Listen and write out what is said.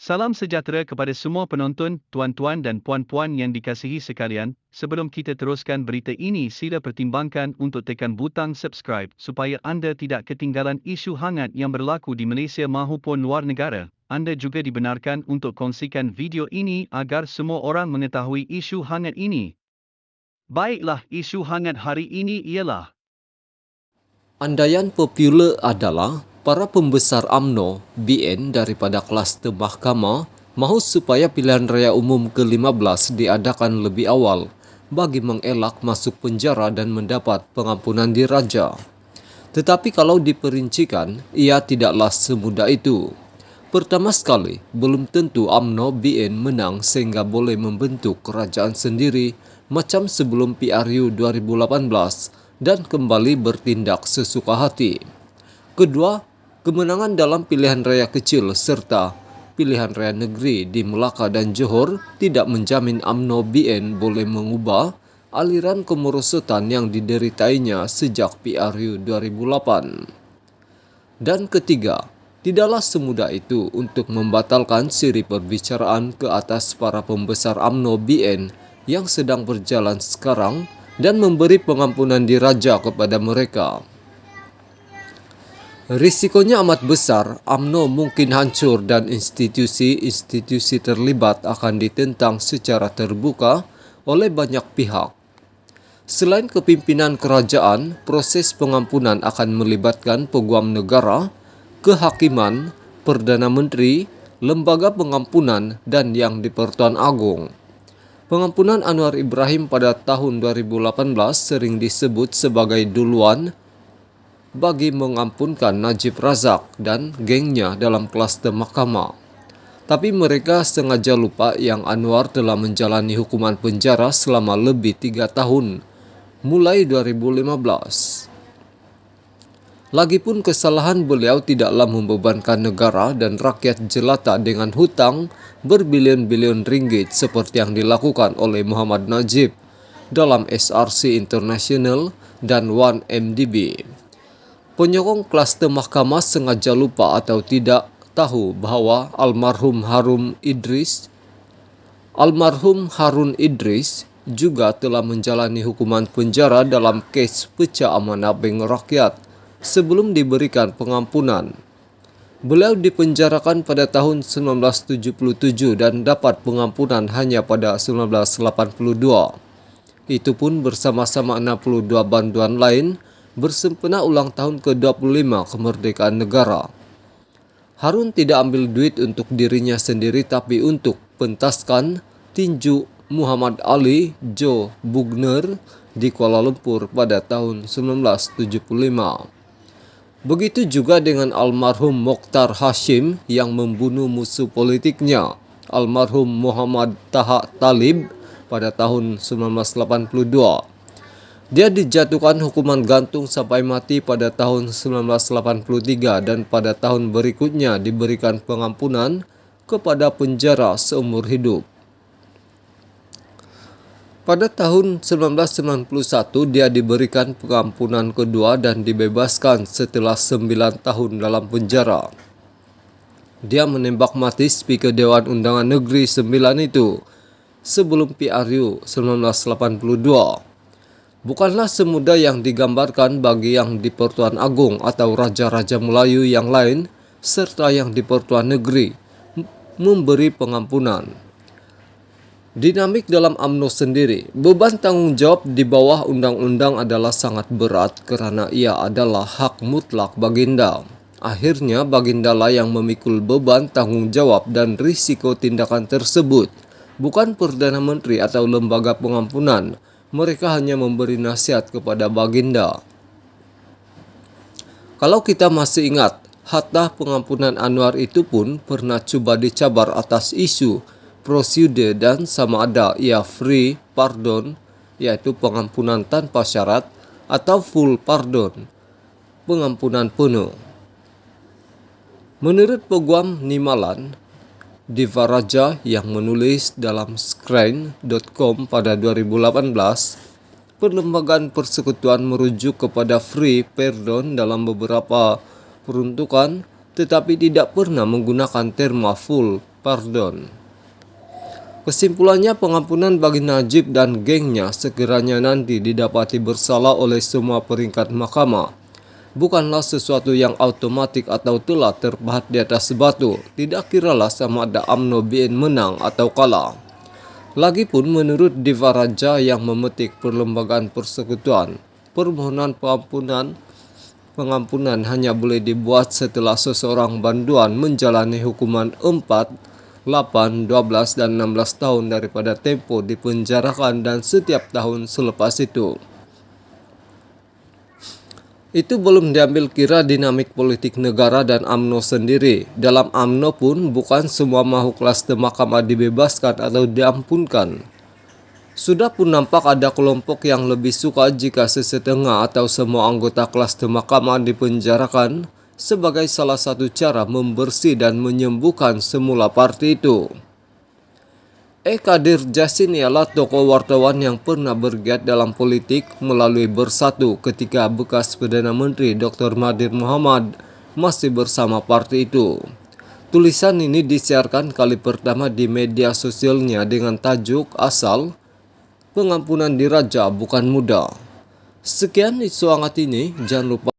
Salam sejahtera kepada semua penonton, tuan-tuan dan puan-puan yang dikasihi sekalian. Sebelum kita teruskan berita ini, sila pertimbangkan untuk tekan butang subscribe supaya anda tidak ketinggalan isu hangat yang berlaku di Malaysia maupun luar negara. Anda juga dibenarkan untuk kongsikan video ini agar semua orang mengetahui isu hangat ini. Baiklah, isu hangat hari ini ialah Andaian popular adalah para pembesar UMNO BN daripada kluster mahkamah mahu supaya pilihan raya umum ke-15 diadakan lebih awal bagi mengelak masuk penjara dan mendapat pengampunan diraja. Tetapi kalau diperincikan, ia tidaklah semudah itu. Pertama sekali, belum tentu UMNO BN menang sehingga boleh membentuk kerajaan sendiri macam sebelum PRU 2018 dan kembali bertindak sesuka hati. Kedua, kemenangan dalam pilihan raya kecil serta pilihan raya negeri di Melaka dan Johor tidak menjamin UMNO BN boleh mengubah aliran kemerosotan yang dideritainya sejak PRU 2008. Dan ketiga, tidaklah semudah itu untuk membatalkan siri perbicaraan ke atas para pembesar UMNO BN yang sedang berjalan sekarang dan memberi pengampunan diraja kepada mereka. Risikonya amat besar, UMNO mungkin hancur dan institusi-institusi terlibat akan ditentang secara terbuka oleh banyak pihak. Selain kepimpinan kerajaan, proses pengampunan akan melibatkan peguam negara, kehakiman, Perdana Menteri, lembaga pengampunan dan yang di-Pertuan Agong. Pengampunan Anwar Ibrahim pada tahun 2018 sering disebut sebagai duluan bagi mengampunkan Najib Razak dan gengnya dalam kluster mahkamah. Tapi mereka sengaja lupa yang Anwar telah menjalani hukuman penjara selama lebih 3 tahun, mulai 2015. Lagipun kesalahan beliau tidaklah membebankan negara dan rakyat jelata dengan hutang berbilion-bilion ringgit seperti yang dilakukan oleh Muhammad Najib dalam SRC International dan 1MDB. Penyokong kluster mahkamah sengaja lupa atau tidak tahu bahwa almarhum Harun Idris juga telah menjalani hukuman penjara dalam kes pecah amanah bank rakyat sebelum diberikan pengampunan. Beliau dipenjarakan pada tahun 1977 dan dapat pengampunan hanya pada 1982. Itu pun bersama-sama 62 bantuan lain bersempena ulang tahun ke-25 kemerdekaan negara. Harun tidak ambil duit untuk dirinya sendiri tapi untuk pentaskan tinju Muhammad Ali Joe Bugner di Kuala Lumpur pada tahun 1975. Begitu juga dengan almarhum Mokhtar Hashim yang membunuh musuh politiknya, almarhum Muhammad Taha Talib pada tahun 1982. Dia dijatuhkan hukuman gantung sampai mati pada tahun 1983 dan pada tahun berikutnya diberikan pengampunan kepada penjara seumur hidup. Pada tahun 1991 dia diberikan pengampunan kedua dan dibebaskan setelah 9 tahun dalam penjara. Dia menembak mati Speaker Dewan Undangan Negeri 9 itu sebelum PRU 1982. Bukanlah semudah yang digambarkan bagi yang di Pertuan Agong atau Raja-Raja Melayu yang lain serta yang di Pertuan Negeri memberi pengampunan. Dinamik dalam UMNO sendiri, beban tanggung jawab di bawah undang-undang adalah sangat berat kerana ia adalah hak mutlak Baginda. Akhirnya Bagindalah yang memikul beban tanggung jawab dan risiko tindakan tersebut, bukan Perdana Menteri atau lembaga pengampunan. Mereka hanya memberi nasihat kepada Baginda. Kalau kita masih ingat, hatta pengampunan Anwar itu pun pernah cuba dicabar atas isu prosedur dan sama ada ia free pardon, yaitu pengampunan tanpa syarat, atau full pardon, pengampunan penuh. Menurut Peguam Nimalan, Divaraja yang menulis dalam Screen.com pada 2018, perlembagaan persekutuan merujuk kepada free pardon dalam beberapa peruntukan, tetapi tidak pernah menggunakan terma full pardon. Kesimpulannya, pengampunan bagi Najib dan gengnya sekiranya nanti didapati bersalah oleh semua peringkat mahkamah bukanlah sesuatu yang otomatik atau telah terpahat di atas batu. Tidak kiralah sama ada UMNO BN menang atau kalah. Lagipun menurut Diva Raja yang memetik Perlembagaan Persekutuan, permohonan pengampunan hanya boleh dibuat setelah seseorang banduan menjalani hukuman 4, 8, 12, dan 16 tahun daripada tempo dipenjarakan dan setiap tahun selepas itu. Itu belum diambil kira dinamik politik negara dan UMNO sendiri. Dalam UMNO pun bukan semua makhluk klaster mahkamah dibebaskan atau diampunkan. Sudah pun nampak ada kelompok yang lebih suka jika sesetengah atau semua anggota klaster mahkamah dipenjarakan sebagai salah satu cara membersih dan menyembuhkan semula parti itu. Kadir Jasin ialah tokoh wartawan yang pernah bergiat dalam politik melalui Bersatu ketika bekas Perdana Menteri Dr. Mahathir Mohamad masih bersama parti itu. Tulisan ini disiarkan kali pertama di media sosialnya dengan tajuk asal "Pengampunan diraja bukan mudah". Sekian isu hangat ini, jangan lupa